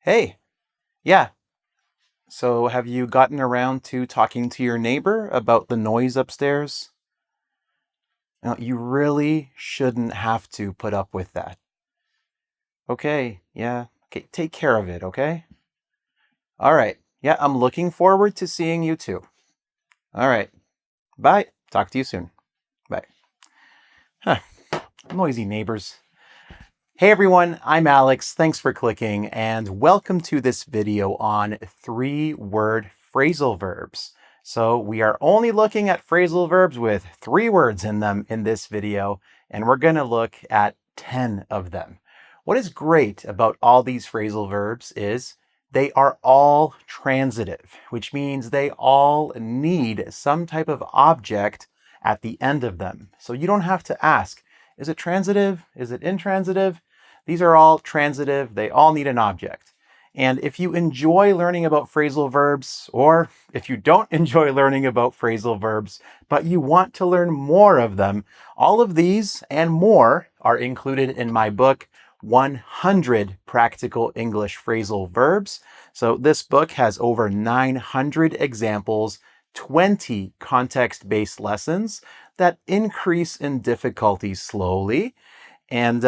Hey, yeah. So have you gotten around to talking to your neighbor about the noise upstairs? You really shouldn't have to put up with that. Okay, yeah. Okay, take care of it, okay? All right. Yeah, I'm looking forward to seeing you too. All right. Bye. Talk to you soon. Bye. Huh. Noisy neighbors. Hey everyone, I'm Alex. Thanks for clicking and welcome to this video on 3-word phrasal verbs. So we are only looking at phrasal verbs with 3 words in them in this video, and we're going to look at 10 of them. What is great about all these phrasal verbs is they are all transitive, which means they all need some type of object at the end of them. So you don't have to ask, is it transitive? Is it intransitive? These are all transitive. They all need an object. And if you enjoy learning about phrasal verbs, or if you don't enjoy learning about phrasal verbs, but you want to learn more of them, all of these and more are included in my book, 100 Practical English Phrasal Verbs. So this book has over 900 examples, 20 context-based lessons that increase in difficulty slowly, and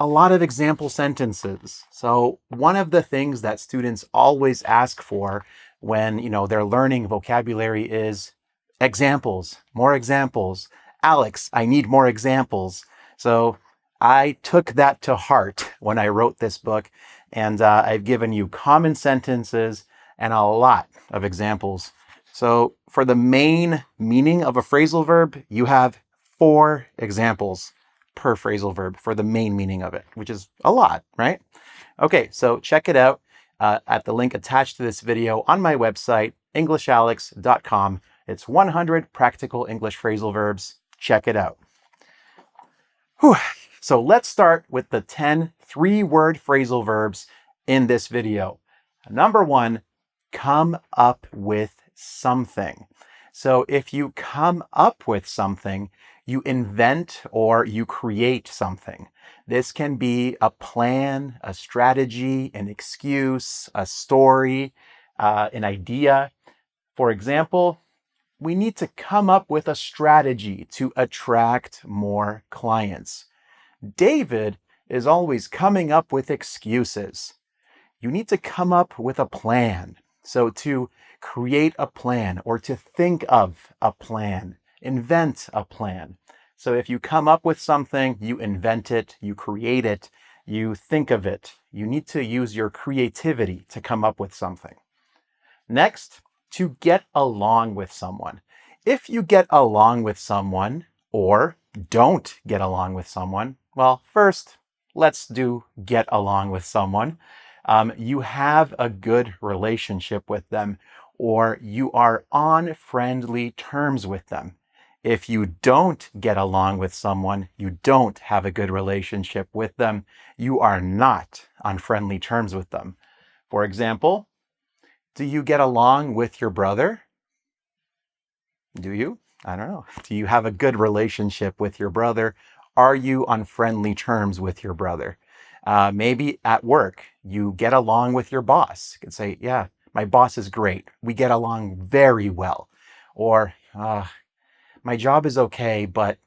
a lot of example sentences. So one of the things that students always ask for when they're learning vocabulary is examples, more examples. Alex, I need more examples. So I took that to heart when I wrote this book, and I've given you common sentences and a lot of examples. So for the main meaning of a phrasal verb, you have 4 examples per phrasal verb for the main meaning of it, which is a lot, right? Okay, so check it out at the link attached to this video on my website, EnglishAlex.com. It's 100 practical English phrasal verbs. Check it out. Whew. So let's start with the 10 3-word phrasal verbs in this video. Number 1, come up with something. So if you come up with something, you invent or you create something. This can be a plan, a strategy, an excuse, a story, an idea. For example, we need to come up with a strategy to attract more clients. David is always coming up with excuses. You need to come up with a plan. So to create a plan or to think of a plan, invent a plan. So if you come up with something, you invent it, you create it, you think of it. You need to use your creativity to come up with something. Next, to get along with someone. If you get along with someone or don't get along with someone, well, first, let's do get along with someone. You have a good relationship with them, or you are on friendly terms with them. If you don't get along with someone, you don't have a good relationship with them, you are not on friendly terms with them. For example, do you get along with your brother? Do you? I don't know. Do you have a good relationship with your brother? Are you on friendly terms with your brother? Maybe at work, you get along with your boss. You could say, yeah, my boss is great. We get along very well. Or, my job is okay, but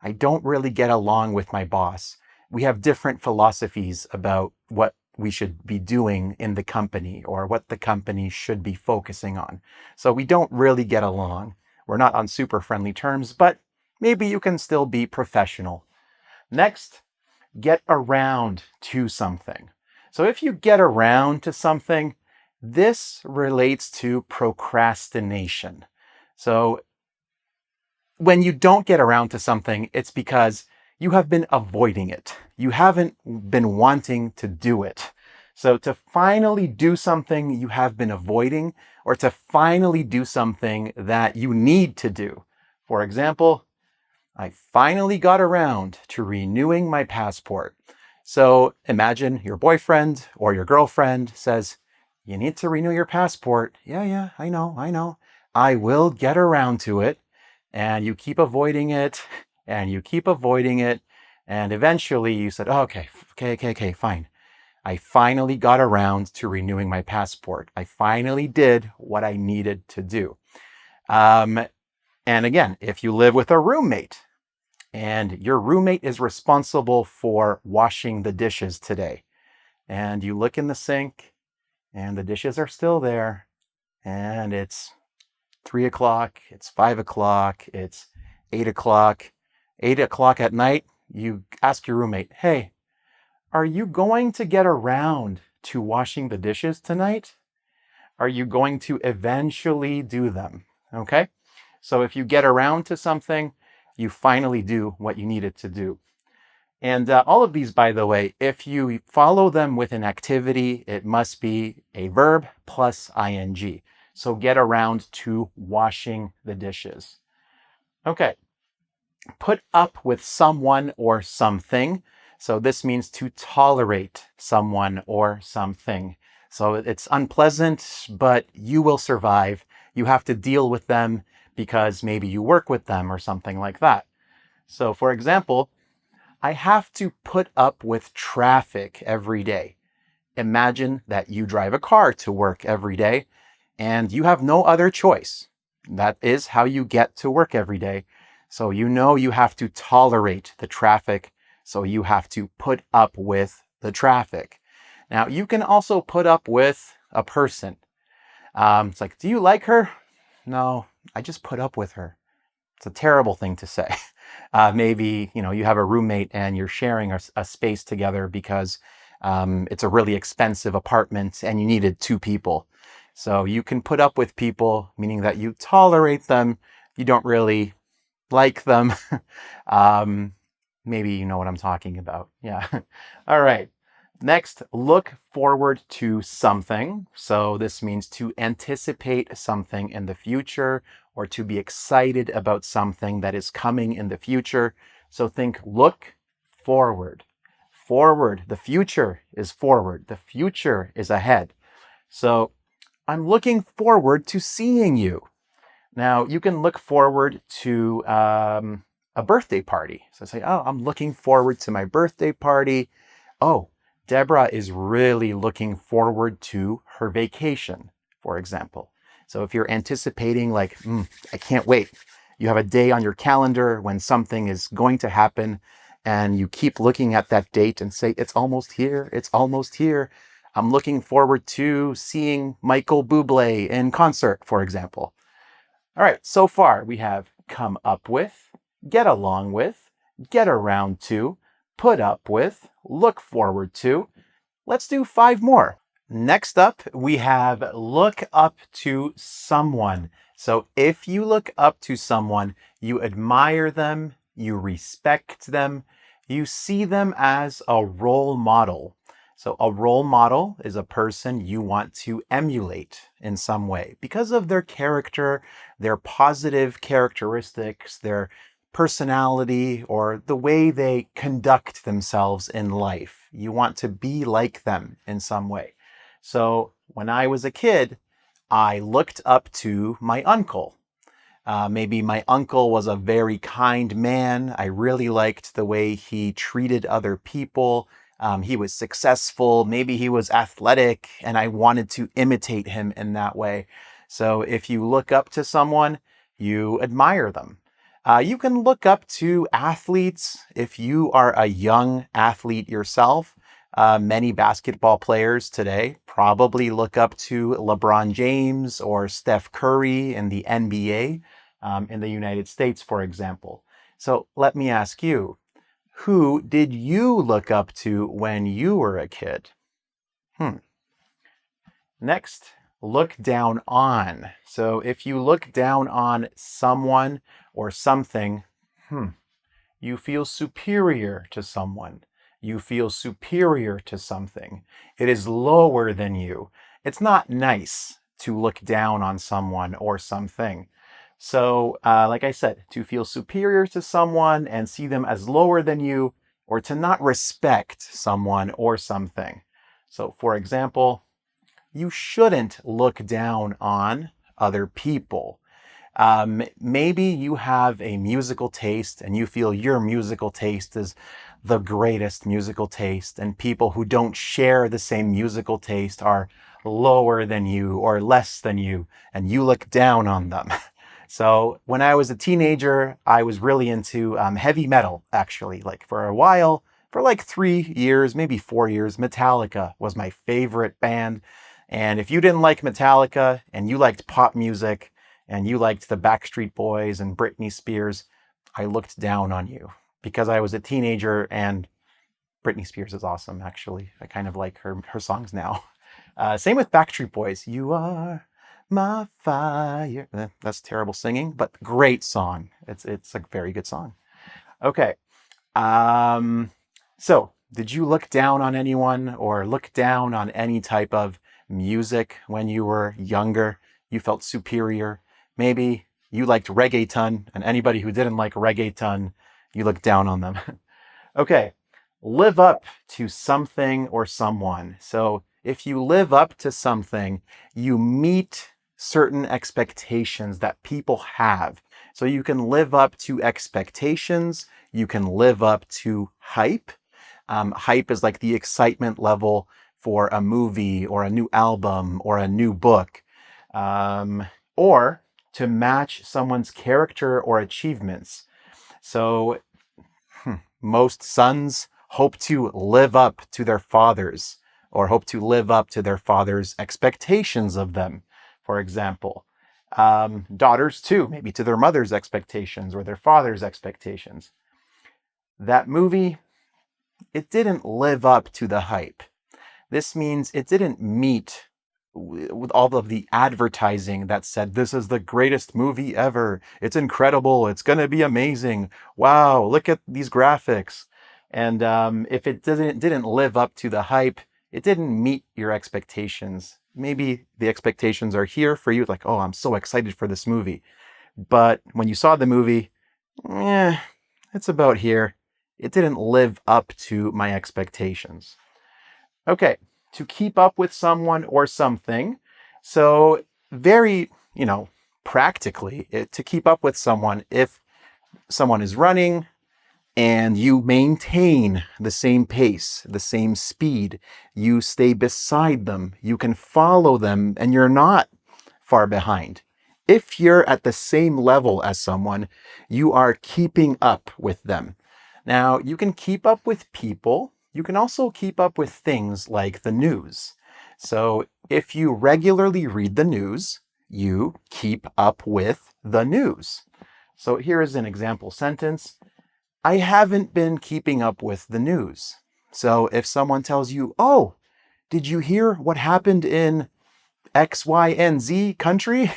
I don't really get along with my boss. We have different philosophies about what we should be doing in the company or what the company should be focusing on. So we don't really get along. We're not on super friendly terms, but maybe you can still be professional. Next, get around to something. So if you get around to something, this relates to procrastination. So when you don't get around to something, it's because you have been avoiding it. You haven't been wanting to do it. So to finally do something you have been avoiding, or to finally do something that you need to do. For example, I finally got around to renewing my passport. So imagine your boyfriend or your girlfriend says, you need to renew your passport. Yeah, I know. I will get around to it. And you keep avoiding it, and you keep avoiding it, and eventually you said, oh, okay, fine. I finally got around to renewing my passport. I finally did what I needed to do. And again, if you live with a roommate and your roommate is responsible for washing the dishes today, and you look in the sink and the dishes are still there, and it's 3 o'clock, it's 5 o'clock, it's 8 o'clock, 8 o'clock at night, you ask your roommate, hey, are you going to get around to washing the dishes tonight? Are you going to eventually do them? Okay? So if you get around to something, you finally do what you needed to do. And all of these, by the way, if you follow them with an activity, it must be a verb plus ing. So get around to washing the dishes. Okay. Put up with someone or something. So this means to tolerate someone or something. So it's unpleasant, but you will survive. You have to deal with them because maybe you work with them or something like that. So for example, I have to put up with traffic every day. Imagine that you drive a car to work every day and you have no other choice. That is how you get to work every day. So you know you have to tolerate the traffic, so you have to put up with the traffic. Now, you can also put up with a person. It's like, do you like her? No, I just put up with her. It's a terrible thing to say. Maybe, you have a roommate and you're sharing a space together because it's a really expensive apartment and you needed 2 people. So you can put up with people, meaning that you tolerate them. You don't really like them. Maybe you know what I'm talking about. Yeah. All right. Next, look forward to something. So this means to anticipate something in the future or to be excited about something that is coming in the future. So think look forward. Forward. The future is forward. The future is ahead. So I'm looking forward to seeing you. Now, you can look forward to a birthday party. So say, oh, I'm looking forward to my birthday party. Oh, Deborah is really looking forward to her vacation, for example. So if you're anticipating like, I can't wait. You have a day on your calendar when something is going to happen and you keep looking at that date and say, it's almost here. It's almost here. I'm looking forward to seeing Michael Bublé in concert, for example. All right, so far we have come up with, get along with, get around to, put up with, look forward to. Let's do 5 more. Next up, we have look up to someone. So if you look up to someone, you admire them, you respect them, you see them as a role model. So a role model is a person you want to emulate in some way because of their character, their positive characteristics, their personality, or the way they conduct themselves in life. You want to be like them in some way. So when I was a kid, I looked up to my uncle. Maybe my uncle was a very kind man. I really liked the way he treated other people. He was successful. Maybe he was athletic, and I wanted to imitate him in that way. So if you look up to someone, you admire them. You can look up to athletes if you are a young athlete yourself. Many basketball players today probably look up to LeBron James or Steph Curry in the NBA in the United States, for example. So let me ask you, who did you look up to when you were a kid? Next, look down on. So if you look down on someone or something, you feel superior to someone. You feel superior to something. It is lower than you. It's not nice to look down on someone or something. So, like I said, to feel superior to someone and see them as lower than you, or to not respect someone or something. So, for example, you shouldn't look down on other people. Maybe you have a musical taste and you feel your musical taste is the greatest musical taste, and people who don't share the same musical taste are lower than you or less than you, and you look down on them. So when I was a teenager, I was really into heavy metal, actually. Like for a while, for like 3 years, maybe 4 years, Metallica was my favorite band. And if you didn't like Metallica and you liked pop music and you liked the Backstreet Boys and Britney Spears, I looked down on you because I was a teenager, and Britney Spears is awesome, actually. I kind of like her songs now. Same with Backstreet Boys. You are my fire. That's terrible singing, but great song. It's a very good song. Okay. So did you look down on anyone or look down on any type of music when you were younger? You felt superior. Maybe you liked reggaeton, and anybody who didn't like reggaeton, you looked down on them. Okay. Live up to something or someone. So if you live up to something, you meet certain expectations that people have. So you can live up to expectations. You can live up to hype. Hype is like the excitement level for a movie or a new album or a new book. Or to match someone's character or achievements. So most sons hope to live up to their fathers, or hope to live up to their father's expectations of them, for example. Daughters too, maybe to their mother's expectations or their father's expectations. That movie, it didn't live up to the hype. This means it didn't meet with all of the advertising that said, this is the greatest movie ever. It's incredible. It's going to be amazing. Wow, look at these graphics. And if it didn't live up to the hype, it didn't meet your expectations. Maybe the expectations are here for you, like, oh, I'm so excited for this movie. But when you saw the movie, it's about here. It didn't live up to my expectations. Okay, to keep up with someone or something. So very, practically, to keep up with someone, if someone is running and you maintain the same pace, the same speed, you stay beside them, you can follow them, and you're not far behind. If you're at the same level as someone, you are keeping up with them. Now, you can keep up with people. You can also keep up with things like the news. So if you regularly read the news, you keep up with the news. So here is an example sentence. I haven't been keeping up with the news. So if someone tells you, oh, did you hear what happened in X, Y, and Z country?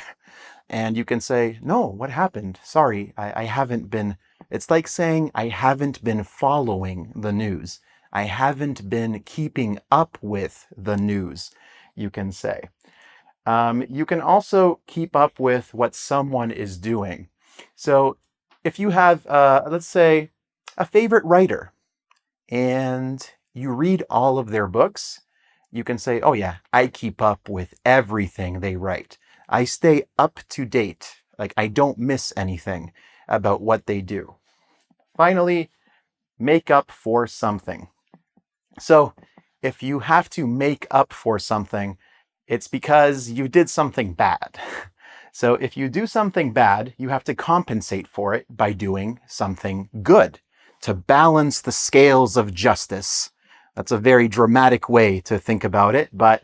And you can say, no, what happened? Sorry, I haven't been. It's like saying, I haven't been following the news. I haven't been keeping up with the news, you can say. You can also keep up with what someone is doing. So if you have, let's say, a favorite writer, and you read all of their books, you can say, oh yeah, I keep up with everything they write. I stay up to date. Like I don't miss anything about what they do. Finally, make up for something. So if you have to make up for something, it's because you did something bad. So if you do something bad, you have to compensate for it by doing something good to balance the scales of justice. That's a very dramatic way to think about it, but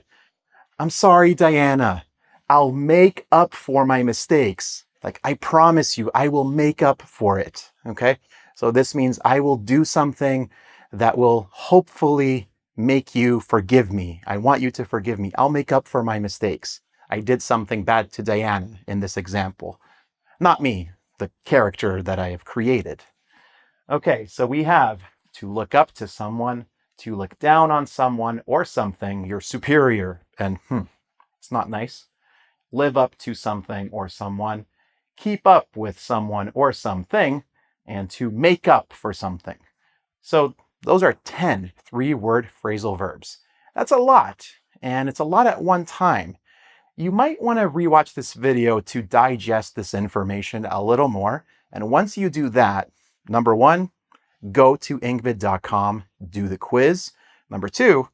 I'm sorry, Diana. I'll make up for my mistakes. Like, I promise you, I will make up for it. Okay? So this means I will do something that will hopefully make you forgive me. I want you to forgive me. I'll make up for my mistakes. I did something bad to Diana in this example. Not me, the character that I have created. Okay, so we have to look up to someone, to look down on someone or something. You're superior, and it's not nice. Live up to something or someone, keep up with someone or something, and to make up for something. So those are 10 three-word phrasal verbs. That's a lot, and it's a lot at one time. You might want to rewatch this video to digest this information a little more, and once you do that, number one, go to engVid.com, do the quiz. Number 2,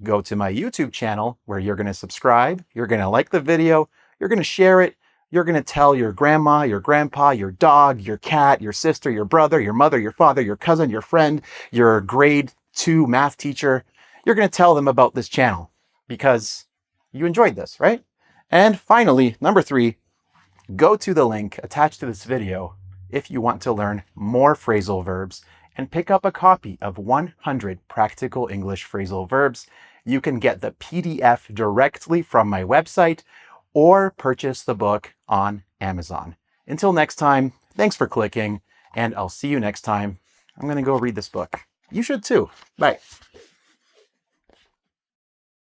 go to my YouTube channel where you're going to subscribe, you're going to like the video, you're going to share it, you're going to tell your grandma, your grandpa, your dog, your cat, your sister, your brother, your mother, your father, your cousin, your friend, your grade 2 math teacher. You're going to tell them about this channel because you enjoyed this, right? And finally, number 3, go to the link attached to this video if you want to learn more phrasal verbs and pick up a copy of 100 Practical English Phrasal Verbs. You can get the PDF directly from my website or purchase the book on Amazon. Until next time, thanks for clicking, and I'll see you next time. I'm going to go read this book. You should too. Bye.